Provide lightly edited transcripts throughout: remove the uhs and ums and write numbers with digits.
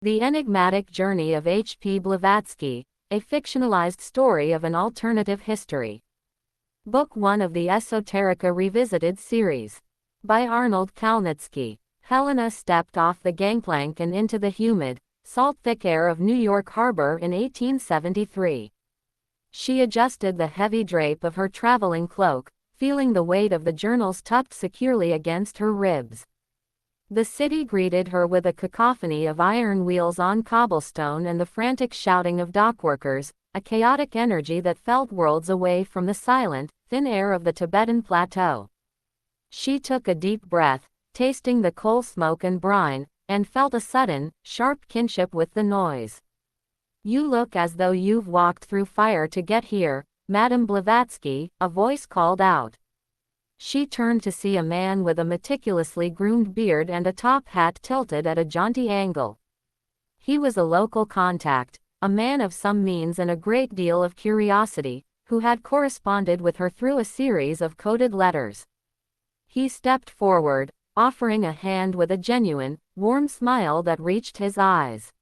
The Enigmatic Journey of H.P. Blavatsky, a fictionalized story of an alternative history. Book 1 of the Esoterica Revisited series. By Arnold Kalnitsky. Helena stepped off the gangplank and into the humid, salt-thick air of New York Harbor in 1873. She adjusted the heavy drape of her traveling cloak, feeling the weight of the journals tucked securely against her ribs. The city greeted her with a cacophony of iron wheels on cobblestone and the frantic shouting of dockworkers, a chaotic energy that felt worlds away from the silent, thin air of the Tibetan plateau. She took a deep breath, tasting the coal smoke and brine, and felt a sudden, sharp kinship with the noise. "You look as though you've walked through fire to get here, Madame Blavatsky," a voice called out. She turned to see a man with a meticulously groomed beard and a top hat tilted at a jaunty angle. He was a local contact, a man of some means and a great deal of curiosity, who had corresponded with her through a series of coded letters. He stepped forward, offering a hand with a genuine, warm smile that reached his eyes.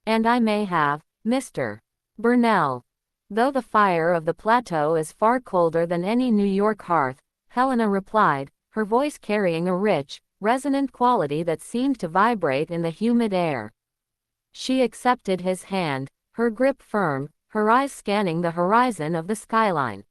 "And I may have, Mr. Burnell." Though the fire of the plateau is far colder than any New York hearth, Helena replied, her voice carrying a rich, resonant quality that seemed to vibrate in the humid air. She accepted his hand, her grip firm, her eyes scanning the horizon of the skyline.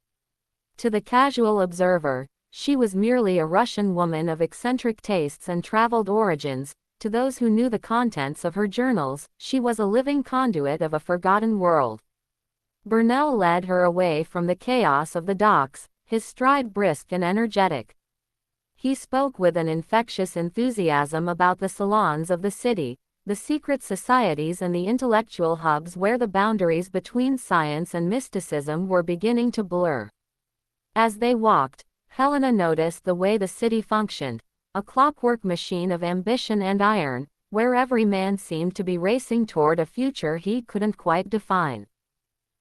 To the casual observer, she was merely a Russian woman of eccentric tastes and traveled origins. To those who knew the contents of her journals, she was a living conduit of a forgotten world. Burnell led her away from the chaos of the docks, his stride brisk and energetic. He spoke with an infectious enthusiasm about the salons of the city, the secret societies and the intellectual hubs where the boundaries between science and mysticism were beginning to blur. As they walked, Helena noticed the way the city functioned, a clockwork machine of ambition and iron, where every man seemed to be racing toward a future he couldn't quite define.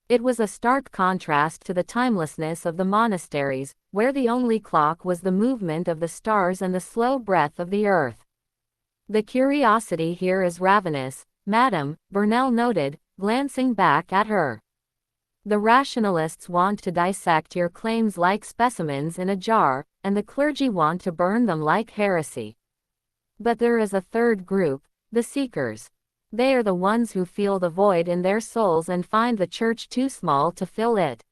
It was a stark contrast to the timelessness of the monasteries, where the only clock was the movement of the stars and the slow breath of the earth. "The curiosity here is ravenous, Madame," Burnell noted, glancing back at her. "The rationalists want to dissect your claims like specimens in a jar, and the clergy want to burn them like heresy. But there is a third group, the seekers. They are the ones who feel the void in their souls and find the church too small to fill it.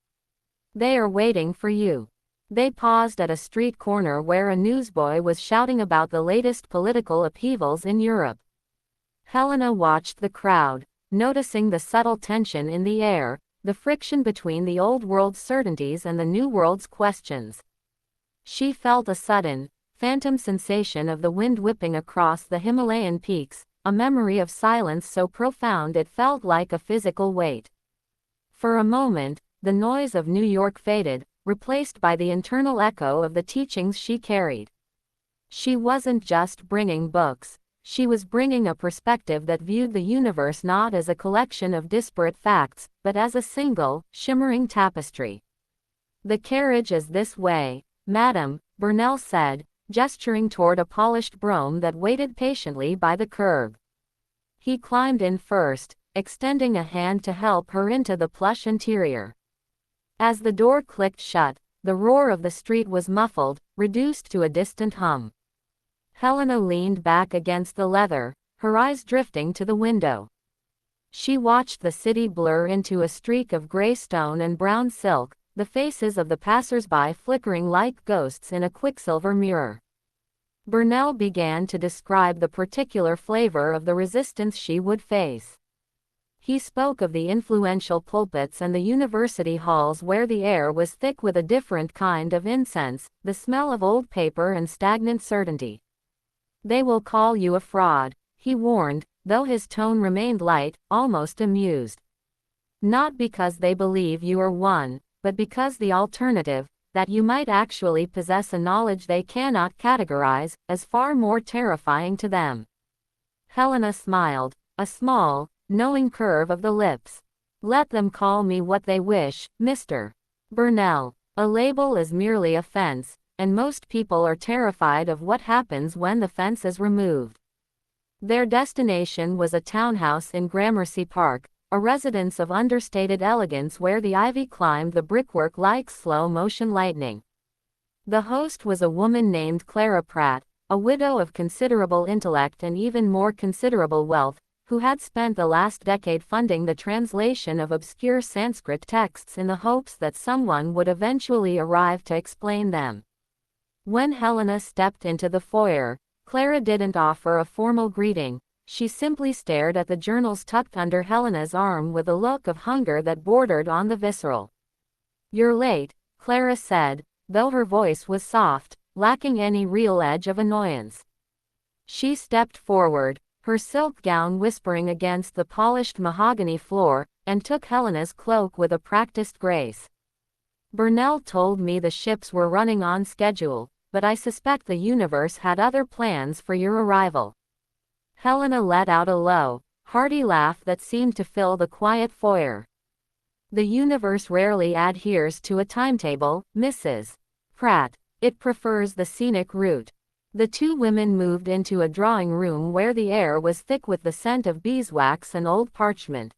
They are waiting for you." They paused at a street corner where a newsboy was shouting about the latest political upheavals in Europe. Helena watched the crowd, noticing the subtle tension in the air, the friction between the old world's certainties and the new world's questions. She felt a sudden, phantom sensation of the wind whipping across the Himalayan peaks, a memory of silence so profound it felt like a physical weight. For a moment, the noise of New York faded, replaced by the internal echo of the teachings she carried. She wasn't just bringing books, she was bringing a perspective that viewed the universe not as a collection of disparate facts, but as a single, shimmering tapestry. "The carriage is this way, Madame," Burnell said, gesturing toward a polished brougham that waited patiently by the curb. He climbed in first, extending a hand to help her into the plush interior. As the door clicked shut, the roar of the street was muffled, reduced to a distant hum. Helena leaned back against the leather, her eyes drifting to the window. She watched the city blur into a streak of gray stone and brown silk, the faces of the passers-by flickering like ghosts in a quicksilver mirror. Burnell began to describe the particular flavor of the resistance she would face. He spoke of the influential pulpits and the university halls where the air was thick with a different kind of incense, the smell of old paper and stagnant certainty. "They will call you a fraud," he warned, though his tone remained light, almost amused. "Not because they believe you are one, but because the alternative, that you might actually possess a knowledge they cannot categorize, is far more terrifying to them." Helena smiled, a small, knowing curve of the lips. "Let them call me what they wish, Mr. Burnell. A label is merely a fence, and most people are terrified of what happens when the fence is removed. Their destination was a townhouse in Gramercy Park, a residence of understated elegance where the ivy climbed the brickwork like slow-motion lightning. The host was a woman named Clara Pratt, a widow of considerable intellect and even more considerable wealth, who had spent the last decade funding the translation of obscure Sanskrit texts in the hopes that someone would eventually arrive to explain them. When Helena stepped into the foyer, Clara didn't offer a formal greeting. She simply stared at the journals tucked under Helena's arm with a look of hunger that bordered on the visceral. "You're late," Clara said, though her voice was soft, lacking any real edge of annoyance. She stepped forward, her silk gown whispering against the polished mahogany floor, and took Helena's cloak with a practiced grace. "Burnell told me the ships were running on schedule, but I suspect the universe had other plans for your arrival." Helena let out a low, hearty laugh that seemed to fill the quiet foyer. "The universe rarely adheres to a timetable, Mrs. Pratt. It prefers the scenic route." The two women moved into a drawing room where the air was thick with the scent of beeswax and old parchment.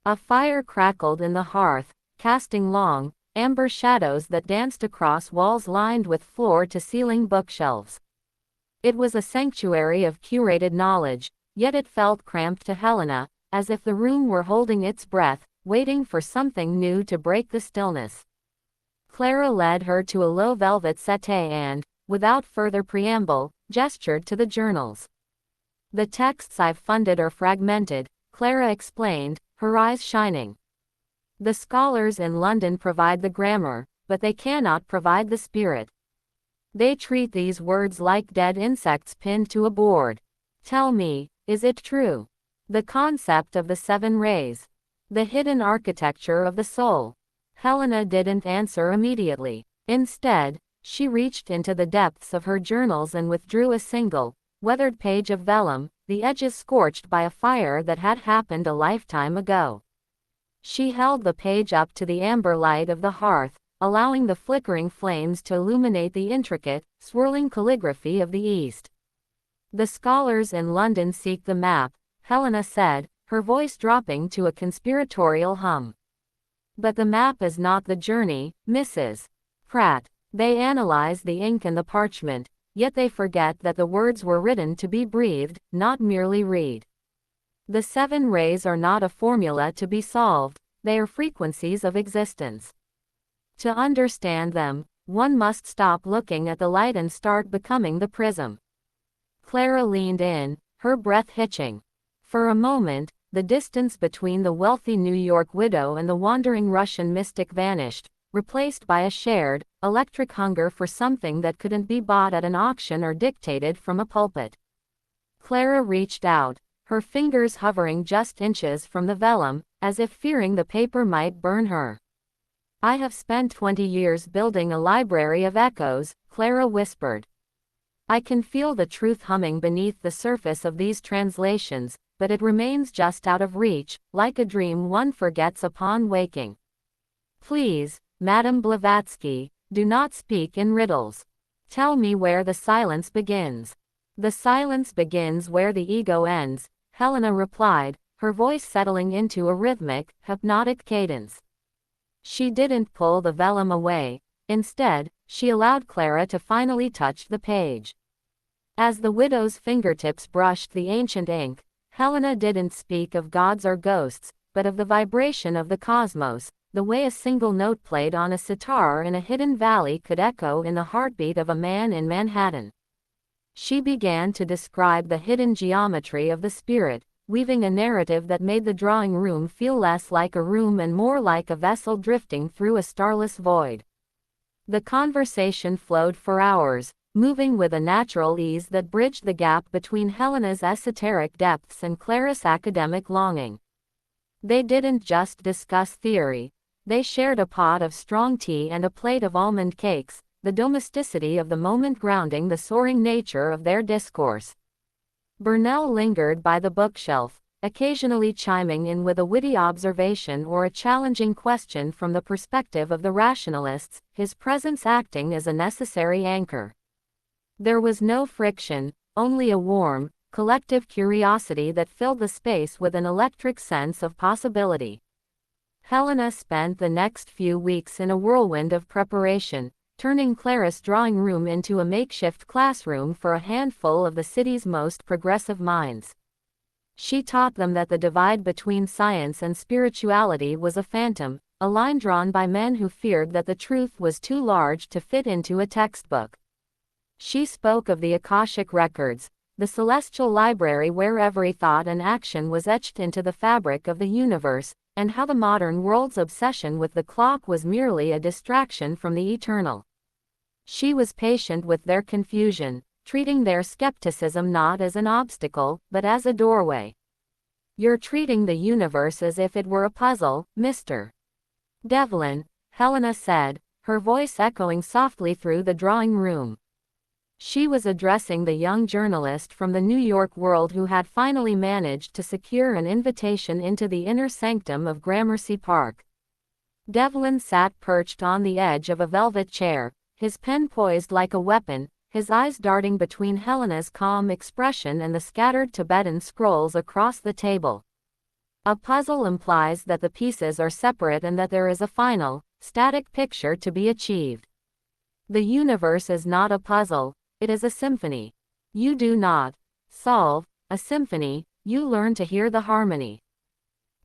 A fire crackled in the hearth, casting long, amber shadows that danced across walls lined with floor-to-ceiling bookshelves. It was a sanctuary of curated knowledge, yet it felt cramped to Helena, as if the room were holding its breath, waiting for something new to break the stillness. Clara led her to a low velvet settee and, without further preamble, gestured to the journals. "The texts I've funded are fragmented," Clara explained, her eyes shining. "The scholars in London provide the grammar, but they cannot provide the spirit. They treat these words like dead insects pinned to a board. Tell me, is it true? The concept of the seven rays. The hidden architecture of the soul." Helena didn't answer immediately. Instead, she reached into the depths of her journals and withdrew a single, weathered page of vellum, the edges scorched by a fire that had happened a lifetime ago. She held the page up to the amber light of the hearth, allowing the flickering flames to illuminate the intricate, swirling calligraphy of the East. "The scholars in London seek the map," Helena said, her voice dropping to a conspiratorial hum. "But the map is not the journey, Mrs. Pratt. They analyze the ink and the parchment, yet they forget that the words were written to be breathed, not merely read. The seven rays are not a formula to be solved, they are frequencies of existence. To understand them, one must stop looking at the light and start becoming the prism." Clara leaned in, her breath hitching. For a moment, the distance between the wealthy New York widow and the wandering Russian mystic vanished, replaced by a shared, electric hunger for something that couldn't be bought at an auction or dictated from a pulpit. Clara reached out, her fingers hovering just inches from the vellum, as if fearing the paper might burn her. "I have spent 20 years building a library of echoes," Clara whispered. "I can feel the truth humming beneath the surface of these translations, but it remains just out of reach, like a dream one forgets upon waking. Please, Madame Blavatsky, do not speak in riddles. Tell me where the silence begins." "The silence begins where the ego ends," Helena replied, her voice settling into a rhythmic, hypnotic cadence. She didn't pull the vellum away. Instead, she allowed Clara to finally touch the page. As the widow's fingertips brushed the ancient ink, Helena didn't speak of gods or ghosts, but of the vibration of the cosmos, the way a single note played on a sitar in a hidden valley could echo in the heartbeat of a man in Manhattan. She began to describe the hidden geometry of the spirit, weaving a narrative that made the drawing room feel less like a room and more like a vessel drifting through a starless void. The conversation flowed for hours, moving with a natural ease that bridged the gap between Helena's esoteric depths and Clara's academic longing. They didn't just discuss theory. They shared a pot of strong tea and a plate of almond cakes, the domesticity of the moment grounding the soaring nature of their discourse. Burnell lingered by the bookshelf, occasionally chiming in with a witty observation or a challenging question from the perspective of the rationalists, his presence acting as a necessary anchor. There was no friction, only a warm, collective curiosity that filled the space with an electric sense of possibility. Helena spent the next few weeks in a whirlwind of preparation, turning Clara's drawing room into a makeshift classroom for a handful of the city's most progressive minds. She taught them that the divide between science and spirituality was a phantom, a line drawn by men who feared that the truth was too large to fit into a textbook. She spoke of the Akashic records, the celestial library where every thought and action was etched into the fabric of the universe, and how the modern world's obsession with the clock was merely a distraction from the eternal. She was patient with their confusion, treating their skepticism not as an obstacle, but as a doorway. "You're treating the universe as if it were a puzzle, Mr. Devlin," Helena said, her voice echoing softly through the drawing room. She was addressing the young journalist from the New York World who had finally managed to secure an invitation into the inner sanctum of Gramercy Park. Devlin sat perched on the edge of a velvet chair, his pen poised like a weapon, his eyes darting between Helena's calm expression and the scattered Tibetan scrolls across the table. A puzzle implies that the pieces are separate and that there is a final, static picture to be achieved. The universe is not a puzzle, it is a symphony. You do not solve a symphony, you learn to hear the harmony.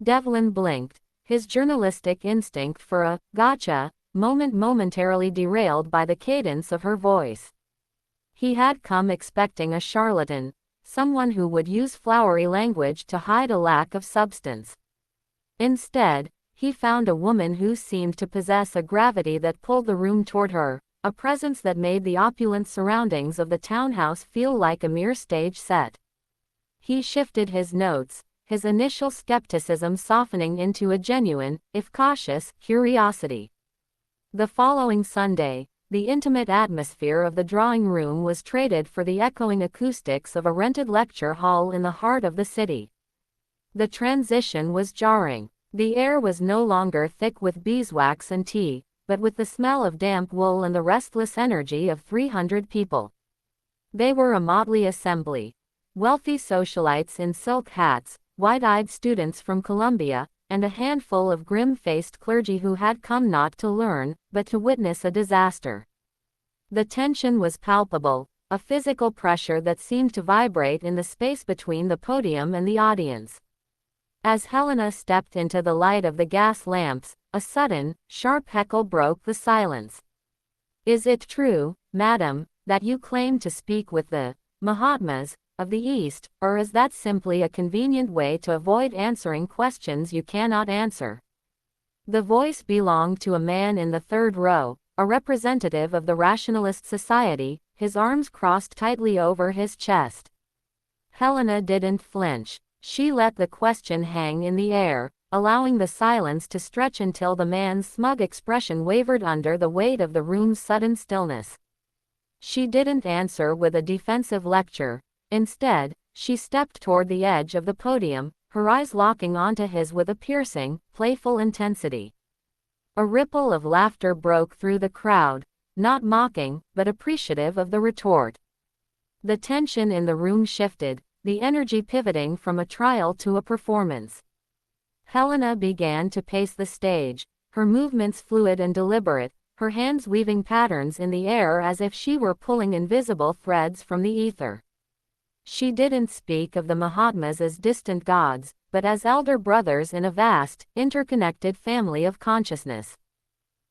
Devlin blinked, his journalistic instinct for a gotcha moment momentarily derailed by the cadence of her voice. He had come expecting a charlatan, someone who would use flowery language to hide a lack of substance. Instead, he found a woman who seemed to possess a gravity that pulled the room toward her, a presence that made the opulent surroundings of the townhouse feel like a mere stage set. He shifted his notes, his initial skepticism softening into a genuine, if cautious, curiosity. The following Sunday, the intimate atmosphere of the drawing room was traded for the echoing acoustics of a rented lecture hall in the heart of the city. The transition was jarring. The air was no longer thick with beeswax and tea, but with the smell of damp wool and the restless energy of 300 people. They were a motley assembly. Wealthy socialites in silk hats, wide-eyed students from Columbia, and a handful of grim-faced clergy who had come not to learn, but to witness a disaster. The tension was palpable, a physical pressure that seemed to vibrate in the space between the podium and the audience. As Helena stepped into the light of the gas lamps, a sudden, sharp heckle broke the silence. "Is it true, madam, that you claim to speak with the Mahatmas of the East, or is that simply a convenient way to avoid answering questions you cannot answer?" The voice belonged to a man in the third row, a representative of the Rationalist Society, his arms crossed tightly over his chest. Helena didn't flinch. She let the question hang in the air, allowing the silence to stretch until the man's smug expression wavered under the weight of the room's sudden stillness. She didn't answer with a defensive lecture. Instead, she stepped toward the edge of the podium, her eyes locking onto his with a piercing, playful intensity. A ripple of laughter broke through the crowd, not mocking, but appreciative of the retort. The tension in the room shifted, the energy pivoting from a trial to a performance. Helena began to pace the stage, her movements fluid and deliberate, her hands weaving patterns in the air as if she were pulling invisible threads from the ether. She didn't speak of the Mahatmas as distant gods, but as elder brothers in a vast, interconnected family of consciousness.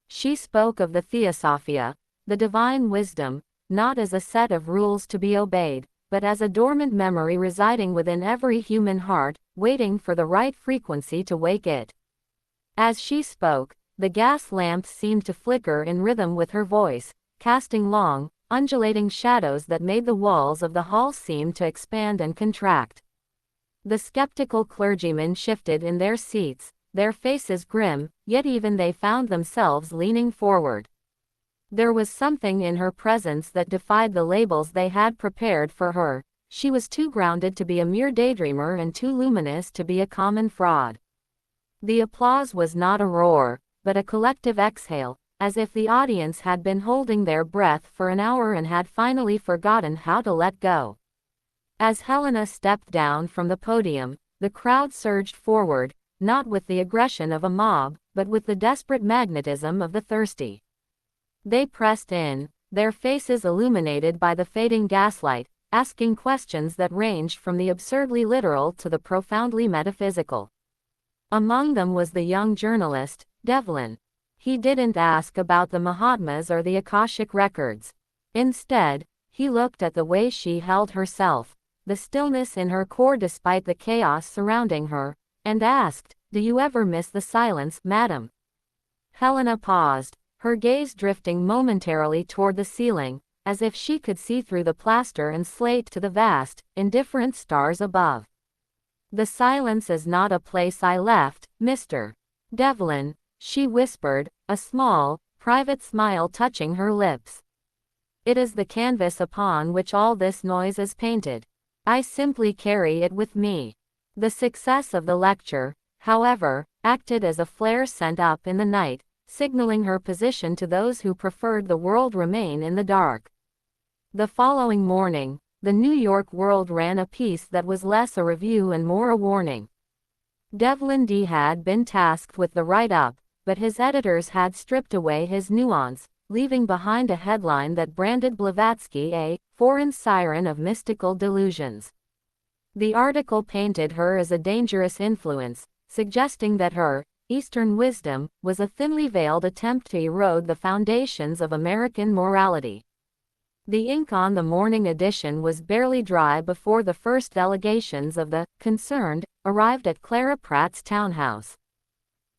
She spoke of the Theosophia, the divine wisdom, not as a set of rules to be obeyed, but as a dormant memory residing within every human heart, waiting for the right frequency to wake it. As she spoke, the gas lamps seemed to flicker in rhythm with her voice, casting long, undulating shadows that made the walls of the hall seem to expand and contract. The skeptical clergymen shifted in their seats, their faces grim, yet even they found themselves leaning forward. There was something in her presence that defied the labels they had prepared for her. She was too grounded to be a mere daydreamer and too luminous to be a common fraud. The applause was not a roar, but a collective exhale, as if the audience had been holding their breath for an hour and had finally forgotten how to let go. As Helena stepped down from the podium, the crowd surged forward, not with the aggression of a mob, but with the desperate magnetism of the thirsty. They pressed in, their faces illuminated by the fading gaslight, asking questions that ranged from the absurdly literal to the profoundly metaphysical. Among them was the young journalist, Devlin. He didn't ask about the Mahatmas or the Akashic records. Instead, he looked at the way she held herself, the stillness in her core despite the chaos surrounding her, and asked, "Do you ever miss the silence, madam?" Helena paused, her gaze drifting momentarily toward the ceiling, as if she could see through the plaster and slate to the vast, indifferent stars above. "The silence is not a place I left, Mr. Devlin," she whispered, a small, private smile touching her lips. "It is the canvas upon which all this noise is painted. I simply carry it with me." The success of the lecture, however, acted as a flare sent up in the night, signaling her position to those who preferred the world remain in the dark. The following morning, the New York World ran a piece that was less a review and more a warning. Devlin D. had been tasked with the write-up, but his editors had stripped away his nuance, leaving behind a headline that branded Blavatsky a foreign siren of mystical delusions. The article painted her as a dangerous influence, suggesting that her Eastern wisdom was a thinly veiled attempt to erode the foundations of American morality. The ink on the morning edition was barely dry before the first delegations of the concerned arrived at Clara Pratt's townhouse.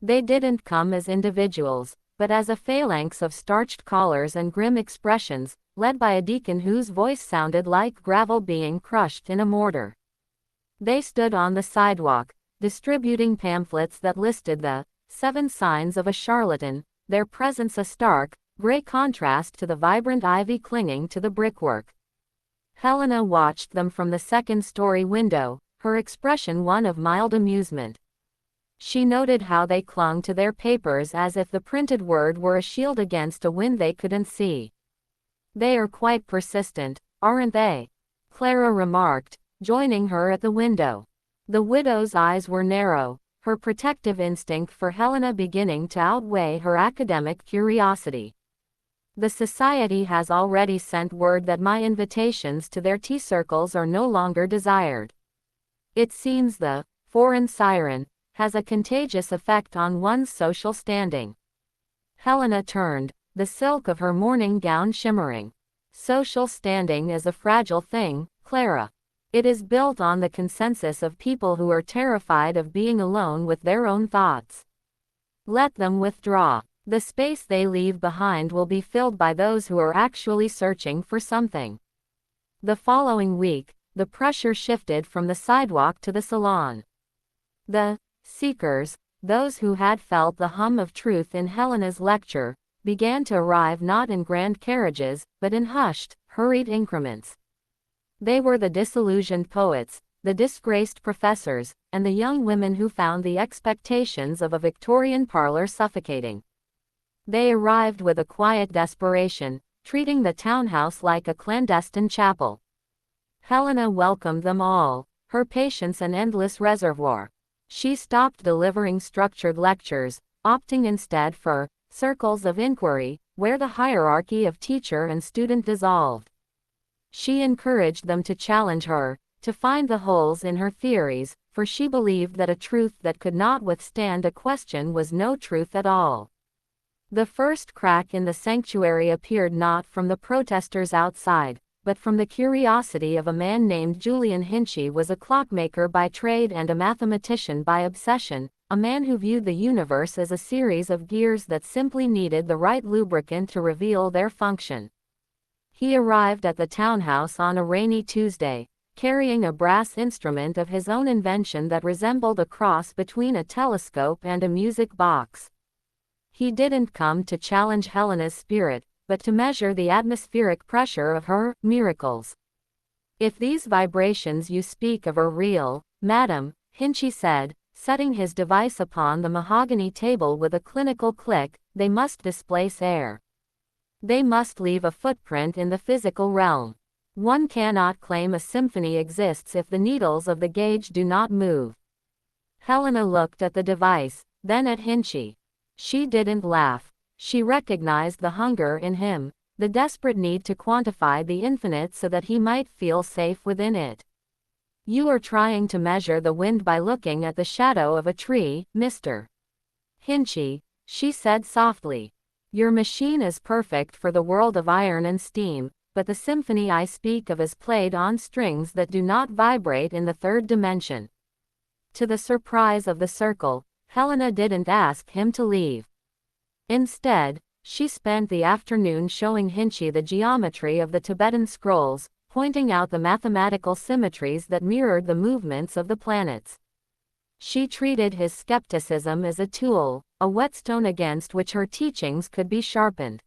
They didn't come as individuals, but as a phalanx of starched collars and grim expressions, led by a deacon whose voice sounded like gravel being crushed in a mortar. They stood on the sidewalk, distributing pamphlets that listed the 7 signs of a charlatan, their presence a stark, gray contrast to the vibrant ivy clinging to the brickwork. Helena watched them from the second-story window, her expression one of mild amusement. She noted how they clung to their papers as if the printed word were a shield against a wind they couldn't see. "They are quite persistent, aren't they?" Clara remarked, joining her at the window. The widow's eyes were narrow, her protective instinct for Helena beginning to outweigh her academic curiosity. "The society has already sent word that my invitations to their tea circles are no longer desired. It seems the foreign siren has a contagious effect on one's social standing." Helena turned, the silk of her morning gown shimmering. "Social standing is a fragile thing, Clara. It is built on the consensus of people who are terrified of being alone with their own thoughts. Let them withdraw. The space they leave behind will be filled by those who are actually searching for something." The following week, the pressure shifted from the sidewalk to the salon. The seekers, those who had felt the hum of truth in Helena's lecture, began to arrive not in grand carriages, but in hushed, hurried increments. They were the disillusioned poets, the disgraced professors, and the young women who found the expectations of a Victorian parlor suffocating. They arrived with a quiet desperation, treating the townhouse like a clandestine chapel. Helena welcomed them all, her patience an endless reservoir. She stopped delivering structured lectures, opting instead for circles of inquiry, where the hierarchy of teacher and student dissolved. She encouraged them to challenge her, to find the holes in her theories, for she believed that a truth that could not withstand a question was no truth at all. The first crack in the sanctuary appeared not from the protesters outside, but from the curiosity of a man named Julian Hinchey was a clockmaker by trade and a mathematician by obsession, a man who viewed the universe as a series of gears that simply needed the right lubricant to reveal their function. He arrived at the townhouse on a rainy Tuesday, carrying a brass instrument of his own invention that resembled a cross between a telescope and a music box. He didn't come to challenge Helena's spirit, but to measure the atmospheric pressure of her miracles. "If these vibrations you speak of are real, madam," Hinchey said, setting his device upon the mahogany table with a clinical click, "they must displace air. They must leave a footprint in the physical realm. One cannot claim a symphony exists if the needles of the gauge do not move. Helena looked at the device, then at Hinchey. She didn't laugh. She recognized the hunger in him, the desperate need to quantify the infinite so that he might feel safe within it. You are trying to measure the wind by looking at the shadow of a tree, Mr. Hinchey, she said softly. Your machine is perfect for the world of iron and steam, but the symphony I speak of is played on strings that do not vibrate in the third dimension. To the surprise of the circle, Helena didn't ask him to leave. Instead, she spent the afternoon showing Hinchey the geometry of the Tibetan scrolls, pointing out the mathematical symmetries that mirrored the movements of the planets. She treated his skepticism as a tool, a whetstone against which her teachings could be sharpened.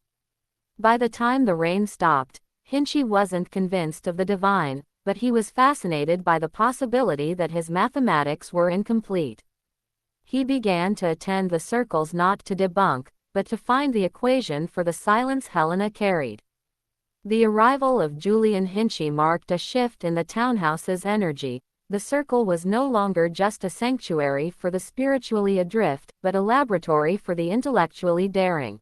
By the time the rain stopped, Hinchey wasn't convinced of the divine, but he was fascinated by the possibility that his mathematics were incomplete. He began to attend the circles not to debunk, but to find the equation for the silence Helena carried. The arrival of Julian Hinchey marked a shift in the townhouse's energy. The circle was no longer just a sanctuary for the spiritually adrift, but a laboratory for the intellectually daring.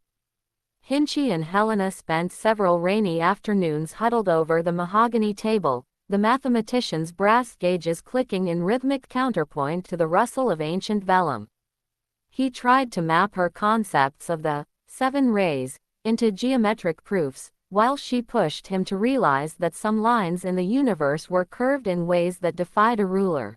Hinchey and Helena spent several rainy afternoons huddled over the mahogany table, the mathematician's brass gauges clicking in rhythmic counterpoint to the rustle of ancient vellum. He tried to map her concepts of the 7 rays into geometric proofs, while she pushed him to realize that some lines in the universe were curved in ways that defied a ruler.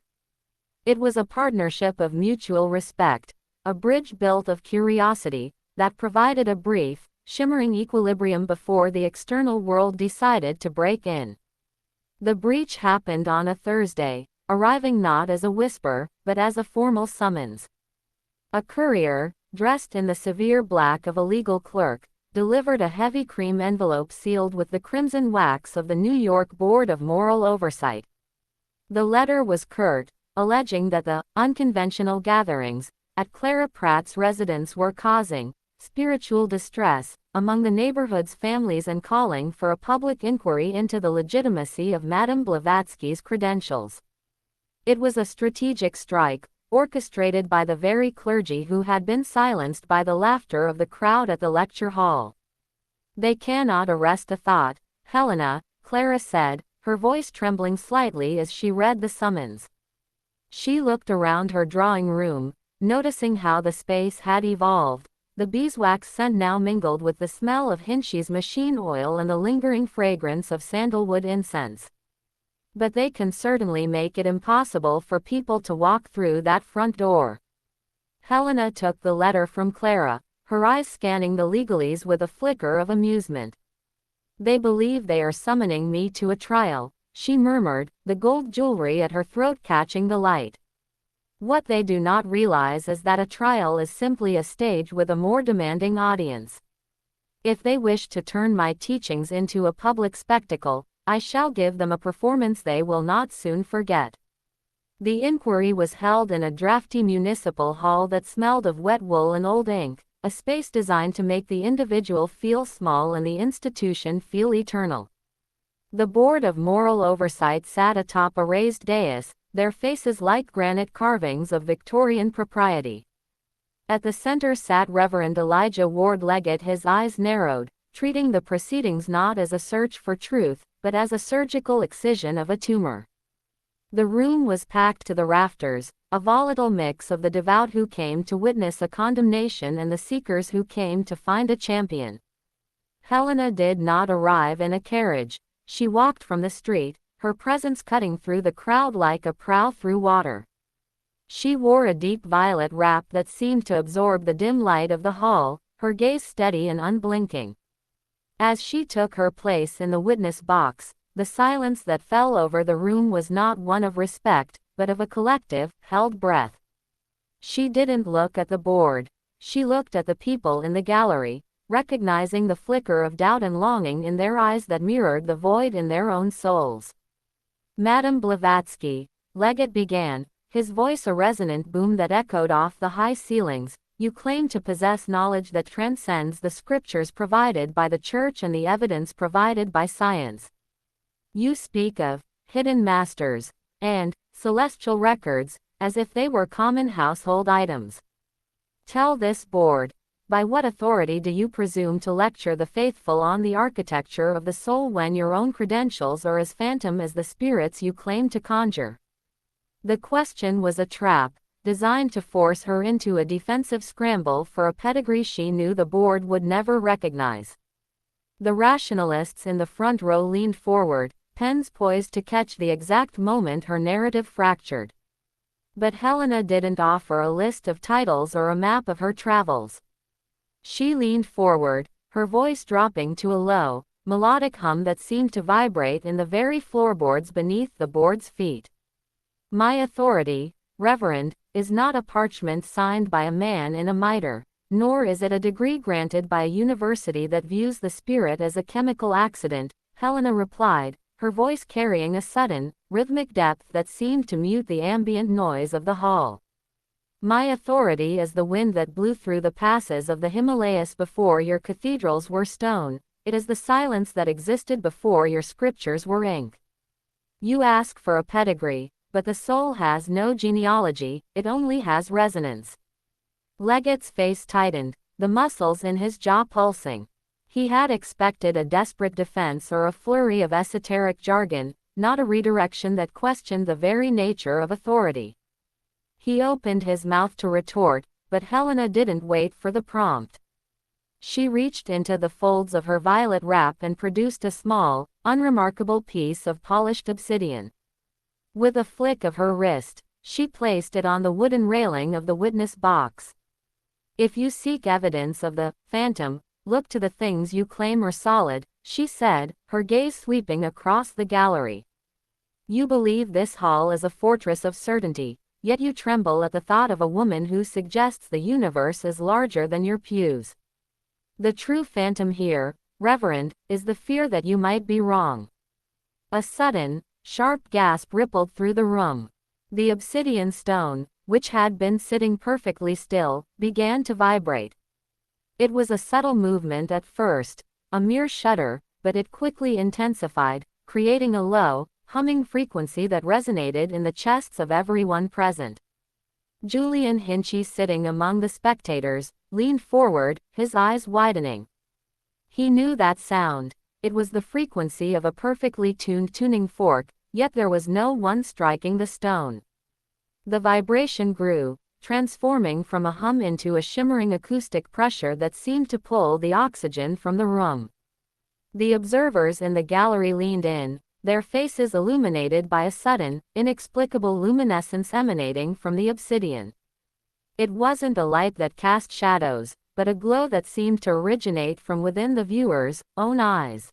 It was a partnership of mutual respect, a bridge built of curiosity, that provided a brief, shimmering equilibrium before the external world decided to break in. The breach happened on a Thursday, arriving not as a whisper, but as a formal summons. A courier, dressed in the severe black of a legal clerk, delivered a heavy cream envelope sealed with the crimson wax of the New York Board of Moral Oversight. The letter was curt, alleging that the unconventional gatherings at Clara Pratt's residence were causing spiritual distress among the neighborhood's families and calling for a public inquiry into the legitimacy of Madame Blavatsky's credentials. It was a strategic strike, orchestrated by the very clergy who had been silenced by the laughter of the crowd at the lecture hall. They cannot arrest a thought, Helena, Clara said, her voice trembling slightly as she read the summons. She looked around her drawing room, noticing how the space had evolved. The beeswax scent now mingled with the smell of Hinchey's machine oil and the lingering fragrance of sandalwood incense. But they can certainly make it impossible for people to walk through that front door. Helena took the letter from Clara, her eyes scanning the legalese with a flicker of amusement. They believe they are summoning me to a trial, she murmured, the gold jewelry at her throat catching the light. What they do not realize is that a trial is simply a stage with a more demanding audience. If they wish to turn my teachings into a public spectacle, I shall give them a performance they will not soon forget. The inquiry was held in a drafty municipal hall that smelled of wet wool and old ink, a space designed to make the individual feel small and the institution feel eternal. The Board of Moral Oversight sat atop a raised dais, their faces like granite carvings of Victorian propriety. At the center sat Reverend Elijah Ward Leggett, his eyes narrowed, treating the proceedings not as a search for truth, but as a surgical excision of a tumor. The room was packed to the rafters, a volatile mix of the devout who came to witness a condemnation and the seekers who came to find a champion. Helena did not arrive in a carriage. She walked from the street, her presence cutting through the crowd like a prow through water. She wore a deep violet wrap that seemed to absorb the dim light of the hall, her gaze steady and unblinking. As she took her place in the witness box, the silence that fell over the room was not one of respect, but of a collective, held breath. She didn't look at the board. She looked at the people in the gallery, recognizing the flicker of doubt and longing in their eyes that mirrored the void in their own souls. Madame Blavatsky, Leggett began, his voice a resonant boom that echoed off the high ceilings, you claim to possess knowledge that transcends the scriptures provided by the Church and the evidence provided by science. You speak of hidden masters and celestial records as if they were common household items. Tell this board, by what authority do you presume to lecture the faithful on the architecture of the soul when your own credentials are as phantom as the spirits you claim to conjure? The question was a trap, designed to force her into a defensive scramble for a pedigree she knew the board would never recognize. The rationalists in the front row leaned forward, pens poised to catch the exact moment her narrative fractured. But Helena didn't offer a list of titles or a map of her travels. She leaned forward, her voice dropping to a low, melodic hum that seemed to vibrate in the very floorboards beneath the board's feet. My authority, Reverend, is not a parchment signed by a man in a mitre, nor is it a degree granted by a university that views the spirit as a chemical accident, Helena replied, her voice carrying a sudden, rhythmic depth that seemed to mute the ambient noise of the hall. My authority is the wind that blew through the passes of the Himalayas before your cathedrals were stone. It is the silence that existed before your scriptures were ink. You ask for a pedigree, but the soul has no genealogy, it only has resonance. Legate's face tightened, the muscles in his jaw pulsing. He had expected a desperate defense or a flurry of esoteric jargon, not a redirection that questioned the very nature of authority. He opened his mouth to retort, but Helena didn't wait for the prompt. She reached into the folds of her violet wrap and produced a small, unremarkable piece of polished obsidian. With a flick of her wrist, she placed it on the wooden railing of the witness box. If you seek evidence of the phantom, look to the things you claim are solid, she said, her gaze sweeping across the gallery. You believe this hall is a fortress of certainty, yet you tremble at the thought of a woman who suggests the universe is larger than your pews. The true phantom here, Reverend, is the fear that you might be wrong. A sudden, sharp gasp rippled through the room. The obsidian stone, which had been sitting perfectly still, began to vibrate. It was a subtle movement at first, a mere shudder, but it quickly intensified, creating a low, humming frequency that resonated in the chests of everyone present. Julian Hinchy, sitting among the spectators, leaned forward, his eyes widening. He knew that sound. It was the frequency of a perfectly tuned tuning fork, yet there was no one striking the stone. The vibration grew, transforming from a hum into a shimmering acoustic pressure that seemed to pull the oxygen from the room. The observers in the gallery leaned in, their faces illuminated by a sudden, inexplicable luminescence emanating from the obsidian. It wasn't a light that cast shadows, but a glow that seemed to originate from within the viewer's own eyes.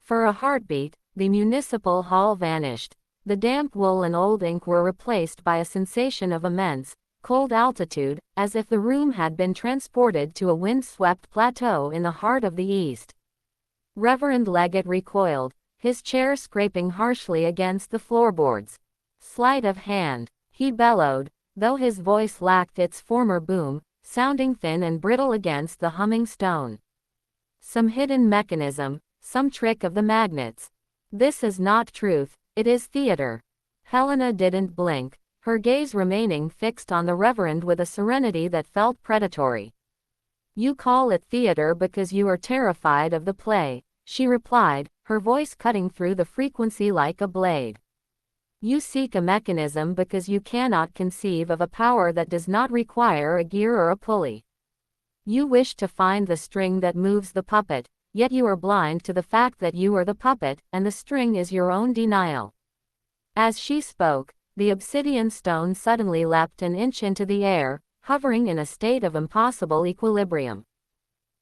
For a heartbeat, the municipal hall vanished. The damp wool and old ink were replaced by a sensation of immense, cold altitude, as if the room had been transported to a wind-swept plateau in the heart of the East. Reverend Legate recoiled, his chair scraping harshly against the floorboards. Sleight of hand, he bellowed, though his voice lacked its former boom, sounding thin and brittle against the humming stone. Some hidden mechanism, some trick of the magnets. This is not truth, it is theater. Helena didn't blink, her gaze remaining fixed on the Reverend with a serenity that felt predatory. You call it theater because you are terrified of the play, she replied, her voice cutting through the frequency like a blade. You seek a mechanism because you cannot conceive of a power that does not require a gear or a pulley. You wish to find the string that moves the puppet, yet you are blind to the fact that you are the puppet, and the string is your own denial. As she spoke, the obsidian stone suddenly leapt an inch into the air, hovering in a state of impossible equilibrium.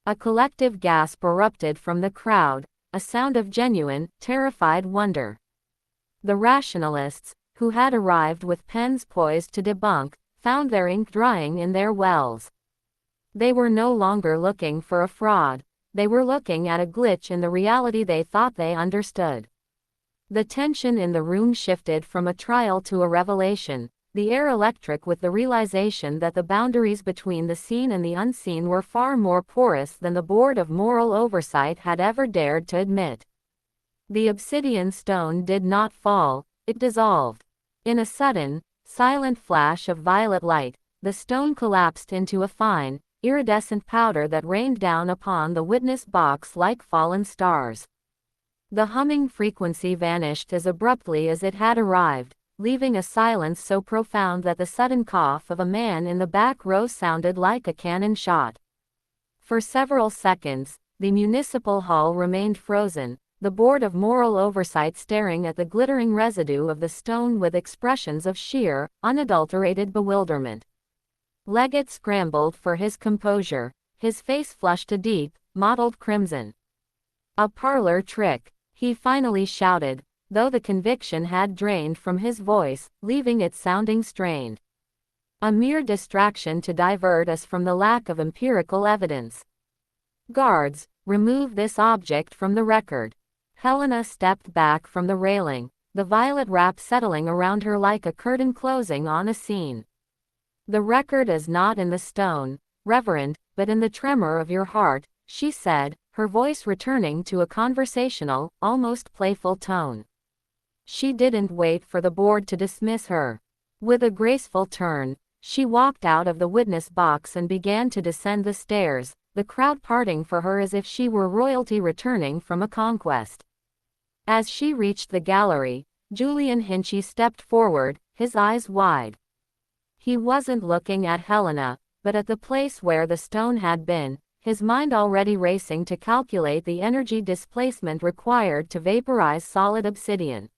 A collective gasp erupted from the crowd, a sound of genuine, terrified wonder. The rationalists, who had arrived with pens poised to debunk, found their ink drying in their wells. They were no longer looking for a fraud, they were looking at a glitch in the reality they thought they understood. The tension in the room shifted from a trial to a revelation, the air electric with the realization that the boundaries between the seen and the unseen were far more porous than the Board of Moral Oversight had ever dared to admit. The obsidian stone did not fall, it dissolved. In a sudden, silent flash of violet light, the stone collapsed into a fine, iridescent powder that rained down upon the witness box like fallen stars. The humming frequency vanished as abruptly as it had arrived, leaving a silence so profound that the sudden cough of a man in the back row sounded like a cannon shot. For several seconds, the municipal hall remained frozen, the Board of Moral Oversight staring at the glittering residue of the stone with expressions of sheer, unadulterated bewilderment. Leggett scrambled for his composure, his face flushed a deep, mottled crimson. "A parlor trick," he finally shouted, though the conviction had drained from his voice, leaving it sounding strained. "A mere distraction to divert us from the lack of empirical evidence. Guards, remove this object from the record." Helena stepped back from the railing, the violet wrap settling around her like a curtain closing on a scene. "The record is not in the stone, Reverend, but in the tremor of your heart," she said, her voice returning to a conversational, almost playful tone. She didn't wait for the board to dismiss her. With a graceful turn, she walked out of the witness box and began to descend the stairs, the crowd parting for her as if she were royalty returning from a conquest. As she reached the gallery, Julian Hinchy stepped forward, his eyes wide. He wasn't looking at Helena, but at the place where the stone had been, his mind already racing to calculate the energy displacement required to vaporize solid obsidian.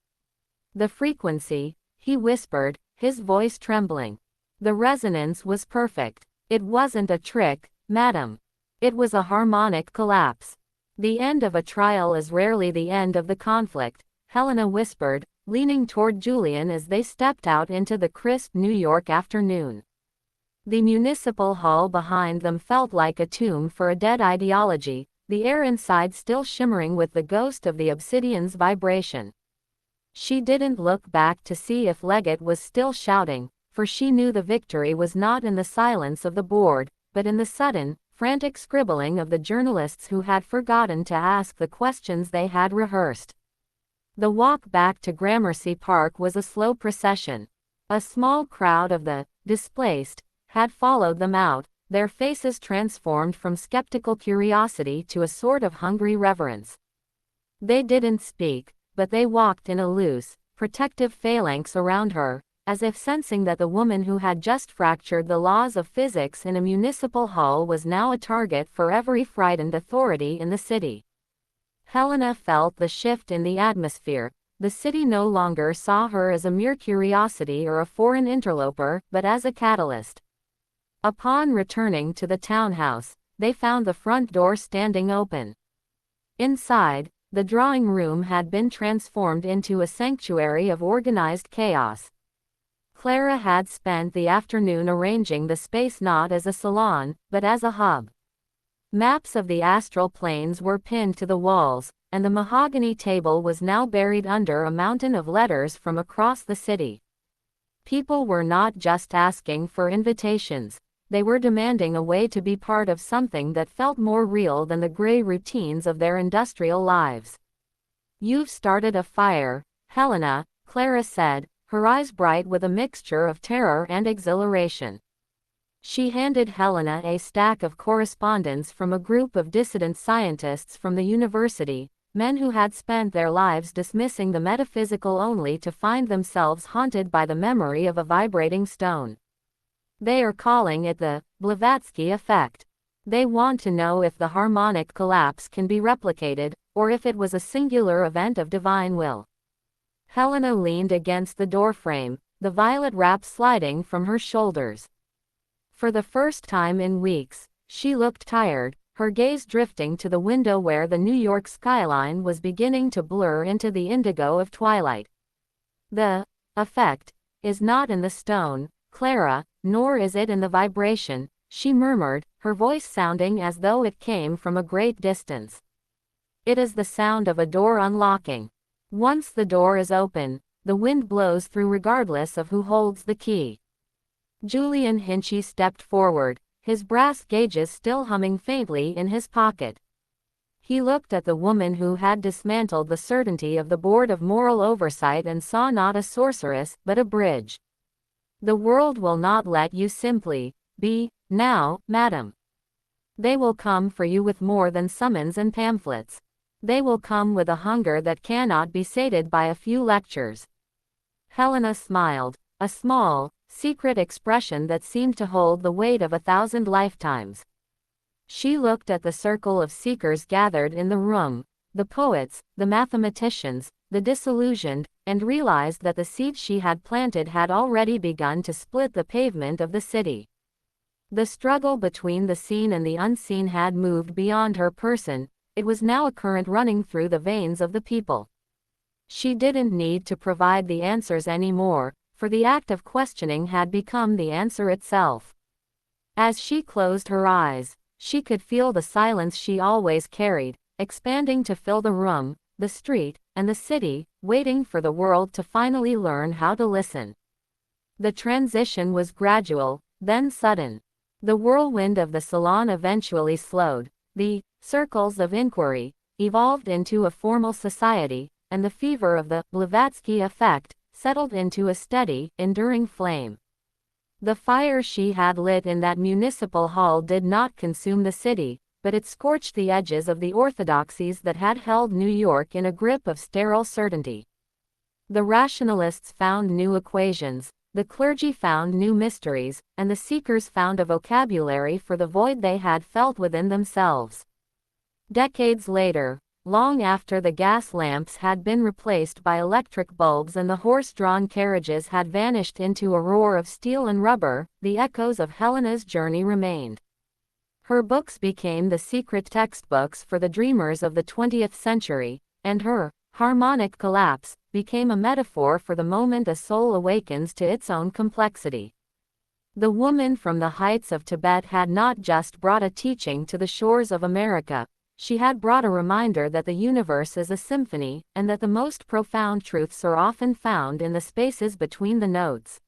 "The frequency," he whispered, his voice trembling. "The resonance was perfect. It wasn't a trick, madam. It was a harmonic collapse." "The end of a trial is rarely the end of the conflict," Helena whispered, leaning toward Julian as they stepped out into the crisp New York afternoon. The municipal hall behind them felt like a tomb for a dead ideology, the air inside still shimmering with the ghost of the obsidian's vibration. She didn't look back to see if Leggett was still shouting, for she knew the victory was not in the silence of the board, but in the sudden, frantic scribbling of the journalists who had forgotten to ask the questions they had rehearsed. The walk back to Gramercy Park was a slow procession. A small crowd of the displaced had followed them out, their faces transformed from skeptical curiosity to a sort of hungry reverence. They didn't speak, but they walked in a loose, protective phalanx around her, as if sensing that the woman who had just fractured the laws of physics in a municipal hall was now a target for every frightened authority in the city. Helena felt the shift in the atmosphere. The city no longer saw her as a mere curiosity or a foreign interloper, but as a catalyst. Upon returning to the townhouse, they found the front door standing open. Inside, the drawing room had been transformed into a sanctuary of organized chaos. Clara had spent the afternoon arranging the space not as a salon, but as a hub. Maps of the astral planes were pinned to the walls, and the mahogany table was now buried under a mountain of letters from across the city. People were not just asking for invitations, they were demanding a way to be part of something that felt more real than the gray routines of their industrial lives. "You've started a fire, Helena," Clara said, her eyes bright with a mixture of terror and exhilaration. She handed Helena a stack of correspondence from a group of dissident scientists from the university, men who had spent their lives dismissing the metaphysical only to find themselves haunted by the memory of a vibrating stone. "They are calling it the Blavatsky effect. They want to know if the harmonic collapse can be replicated, or if it was a singular event of divine will." Helena leaned against the doorframe, the violet wrap sliding from her shoulders. For the first time in weeks, she looked tired, her gaze drifting to the window where the New York skyline was beginning to blur into the indigo of twilight. "The effect is not in the stone, Clara, nor is it in the vibration," she murmured, her voice sounding as though it came from a great distance. "It is the sound of a door unlocking. Once the door is open, the wind blows through regardless of who holds the key." Julian Hinchy stepped forward, his brass gauges still humming faintly in his pocket. He looked at the woman who had dismantled the certainty of the Board of Moral Oversight and saw not a sorceress, but a bridge. The world will not let you simply be, now, madam. They will come for you with more than summons and pamphlets. They will come with a hunger that cannot be sated by a few lectures. Helena smiled, a small, secret expression that seemed to hold the weight of 1,000 lifetimes. She looked at the circle of seekers gathered in the room, the poets, the mathematicians, the disillusioned, and realized that the seed she had planted had already begun to split the pavement of the city. The struggle between the seen and the unseen had moved beyond her person, it was now a current running through the veins of the people. She didn't need to provide the answers anymore, for the act of questioning had become the answer itself. As she closed her eyes, she could feel the silence she always carried, expanding to fill the room, the street, and the city, waiting for the world to finally learn how to listen. The transition was gradual, then sudden. The whirlwind of the salon eventually slowed, the circles of inquiry evolved into a formal society, and the fever of the Blavatsky effect settled into a steady, enduring flame. The fire she had lit in that municipal hall did not consume the city, but it scorched the edges of the orthodoxies that had held New York in a grip of sterile certainty. The rationalists found new equations, the clergy found new mysteries, and the seekers found a vocabulary for the void they had felt within themselves. Decades later, long after the gas lamps had been replaced by electric bulbs and the horse-drawn carriages had vanished into a roar of steel and rubber, the echoes of Helena's journey remained. Her books became the secret textbooks for the dreamers of the 20th century, and her harmonic collapse became a metaphor for the moment a soul awakens to its own complexity. The woman from the heights of Tibet had not just brought a teaching to the shores of America, she had brought a reminder that the universe is a symphony, and that the most profound truths are often found in the spaces between the notes.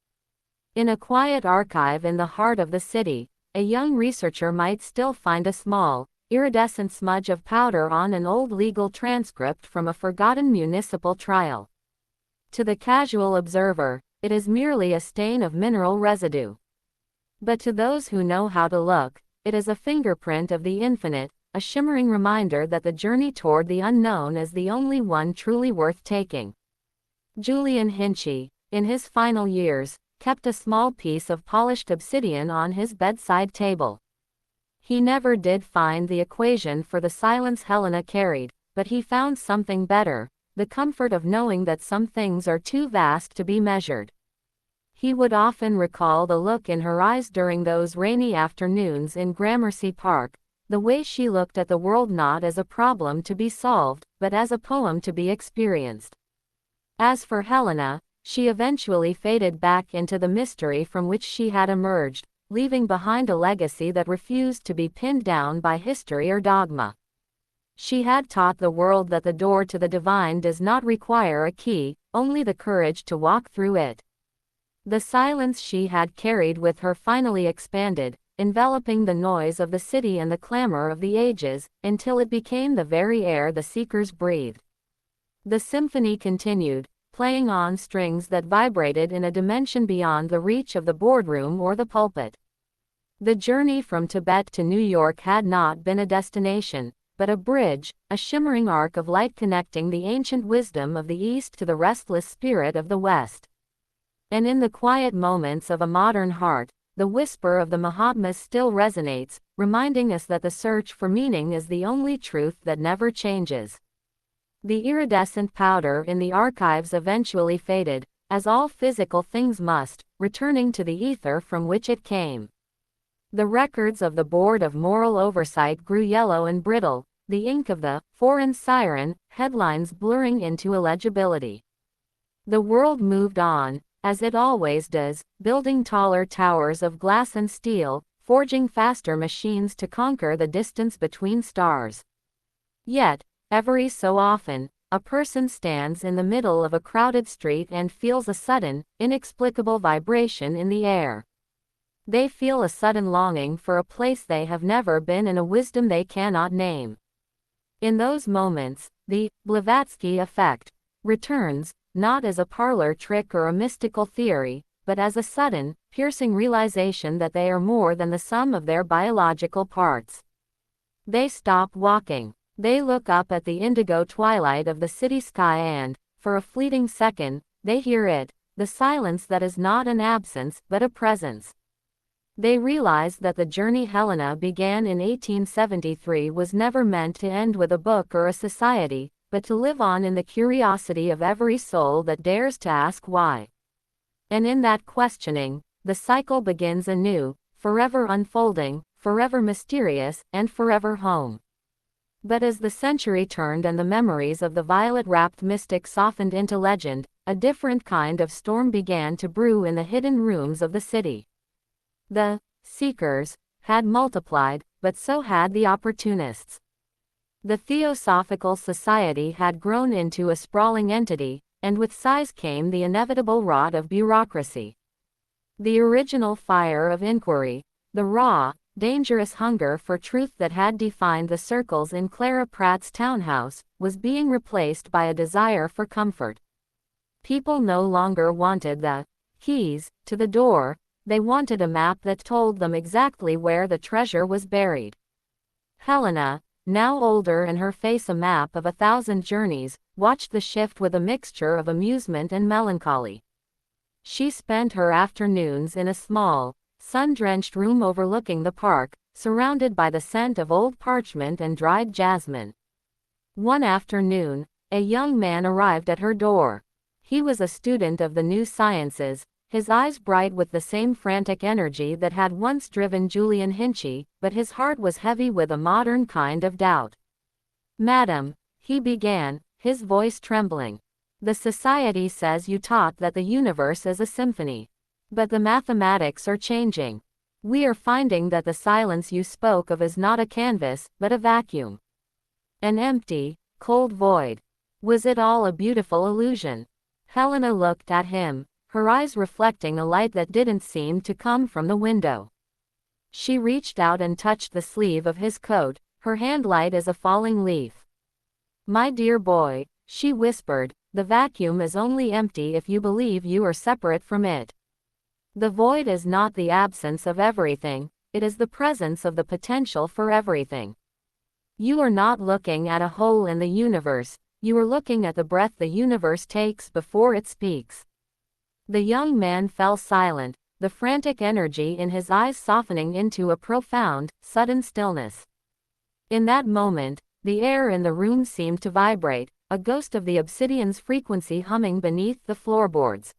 In a quiet archive in the heart of the city, a young researcher might still find a small, iridescent smudge of powder on an old legal transcript from a forgotten municipal trial. To the casual observer, it is merely a stain of mineral residue. But to those who know how to look, it is a fingerprint of the infinite, a shimmering reminder that the journey toward the unknown is the only one truly worth taking. Julian Hinchey, in his final years, kept a small piece of polished obsidian on his bedside table. He never did find the equation for the silence Helena carried, but he found something better, the comfort of knowing that some things are too vast to be measured. He would often recall the look in her eyes during those rainy afternoons in Gramercy Park, the way she looked at the world not as a problem to be solved, but as a poem to be experienced. As for Helena, she eventually faded back into the mystery from which she had emerged, leaving behind a legacy that refused to be pinned down by history or dogma. She had taught the world that the door to the divine does not require a key, only the courage to walk through it. The silence she had carried with her finally expanded, enveloping the noise of the city and the clamor of the ages, until it became the very air the seekers breathed. The symphony continued, playing on strings that vibrated in a dimension beyond the reach of the boardroom or the pulpit. The journey from Tibet to New York had not been a destination, but a bridge, a shimmering arc of light connecting the ancient wisdom of the East to the restless spirit of the West. And in the quiet moments of a modern heart, the whisper of the Mahatmas still resonates, reminding us that the search for meaning is the only truth that never changes. The iridescent powder in the archives eventually faded, as all physical things must, returning to the ether from which it came. The records of the Board of Moral Oversight grew yellow and brittle, the ink of the foreign siren headlines blurring into illegibility. The world moved on, as it always does, building taller towers of glass and steel, forging faster machines to conquer the distance between stars. Yet, every so often, a person stands in the middle of a crowded street and feels a sudden, inexplicable vibration in the air. They feel a sudden longing for a place they have never been and a wisdom they cannot name. In those moments, the Blavatsky effect returns, not as a parlor trick or a mystical theory, but as a sudden, piercing realization that they are more than the sum of their biological parts. They stop walking. They look up at the indigo twilight of the city sky and, for a fleeting second, they hear it, the silence that is not an absence but a presence. They realize that the journey Helena began in 1873 was never meant to end with a book or a society, but to live on in the curiosity of every soul that dares to ask why. And in that questioning, the cycle begins anew, forever unfolding, forever mysterious, and forever home. But as the century turned and the memories of the violet-wrapped mystic softened into legend, a different kind of storm began to brew in the hidden rooms of the city. The seekers had multiplied, but so had the opportunists. The Theosophical Society had grown into a sprawling entity, and with size came the inevitable rot of bureaucracy. The original fire of inquiry, the raw, dangerous hunger for truth that had defined the circles in Clara Pratt's townhouse, was being replaced by a desire for comfort. People no longer wanted the keys to the door, they wanted a map that told them exactly where the treasure was buried. Helena, now older and her face a map of 1,000 journeys, watched the shift with a mixture of amusement and melancholy. She spent her afternoons in a small, sun-drenched room overlooking the park, surrounded by the scent of old parchment and dried jasmine. One afternoon, a young man arrived at her door. He was a student of the new sciences, his eyes bright with the same frantic energy that had once driven Julian Hinchey, but his heart was heavy with a modern kind of doubt. "Madam," he began, his voice trembling, "the society says you taught that the universe is a symphony. But the mathematics are changing. We are finding that the silence you spoke of is not a canvas, but a vacuum. An empty, cold void. Was it all a beautiful illusion?" Helena looked at him, her eyes reflecting a light that didn't seem to come from the window. She reached out and touched the sleeve of his coat, her hand light as a falling leaf. "My dear boy," she whispered, "the vacuum is only empty if you believe you are separate from it. The void is not the absence of everything, it is the presence of the potential for everything. You are not looking at a hole in the universe, you are looking at the breath the universe takes before it speaks." The young man fell silent, the frantic energy in his eyes softening into a profound, sudden stillness. In that moment, the air in the room seemed to vibrate, a ghost of the obsidian's frequency humming beneath the floorboards.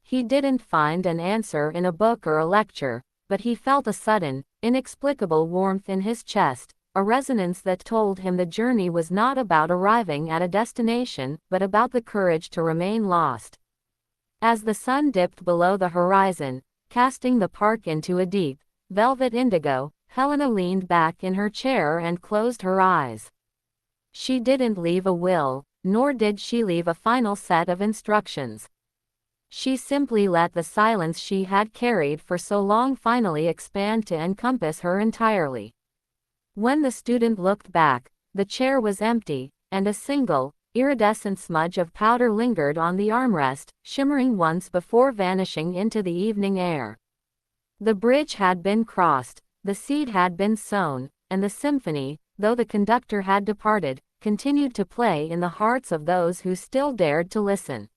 He didn't find an answer in a book or a lecture, but he felt a sudden, inexplicable warmth in his chest, a resonance that told him the journey was not about arriving at a destination, but about the courage to remain lost. As the sun dipped below the horizon, casting the park into a deep, velvet indigo, Helena leaned back in her chair and closed her eyes. She didn't leave a will, nor did she leave a final set of instructions. She simply let the silence she had carried for so long finally expand to encompass her entirely. When the student looked back, the chair was empty, and a single, iridescent smudge of powder lingered on the armrest, shimmering once before vanishing into the evening air. The bridge had been crossed, the seed had been sown, and the symphony, though the conductor had departed, continued to play in the hearts of those who still dared to listen.